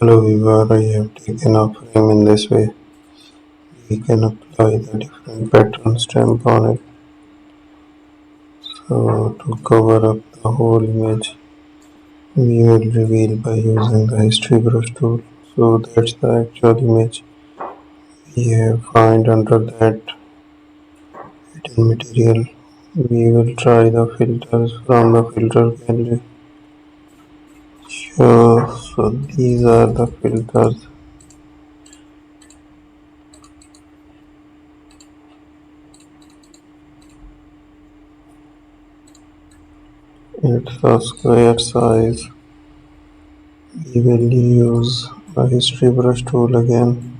Hello viewer, I have taken a frame in this way. We can apply the different pattern stamp on it. So to cover up the whole image, we will reveal by using the history brush tool. So that's the actual image we have found under that hidden material. We will try the filters from the filter gallery. So these are the filters. It's a square size. We will use a history brush tool again.